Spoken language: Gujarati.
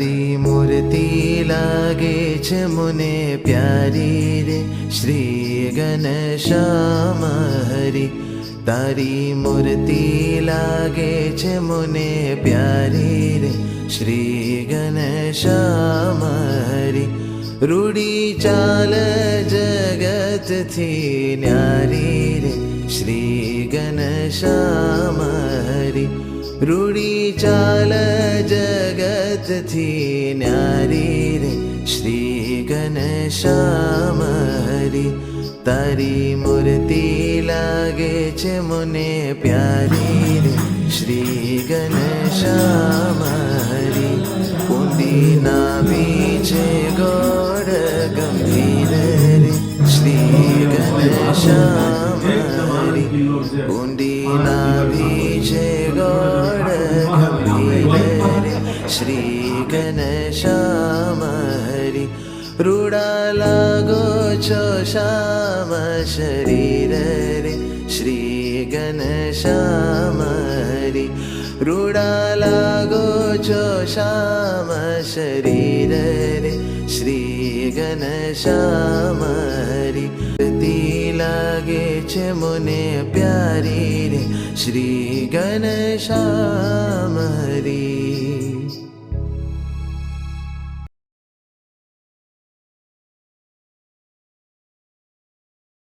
તારી મૂર્તિ લાગે છે મને પ્યારી રે શ્રી ઘનશ્યામ હરિ. તારી મૂર્તિ લાગે છે મને પ્યારી રે શ્રી ઘનશ્યામ હરિ. રૂડી ચાલ જગતથી ન્યારી રે શ્રી ઘનશ્યામ હરિ. રૂડી ચાલ જગતથી ન્યારી રે શ્રી ઘનશ્યામ હરિ. તારી મૂર્તિ લાગે છે મને પ્યારી રે શ્રી ઘનશ્યામ હરિ. ઊંડી નાભી છે ગોળ ગંભીર રે શ્રી ઘનશ્યામ હરિ. ઊંડી નાભી છે ગોળ ગંભીર રે શ્રી ઘનશ્યામ હરિ. રૂડા લાગો છો શ્યામ શરીર રે શ્રી ઘનશ્યામ હરિ. રૂડા લાગો છો શ્યામ શરીર રે શ્રી ઘનશ્યામ હરિ. મૂર્તિ લાગે છે મને પ્યારી રે શ્રી ઘનશ્યામ હરિ.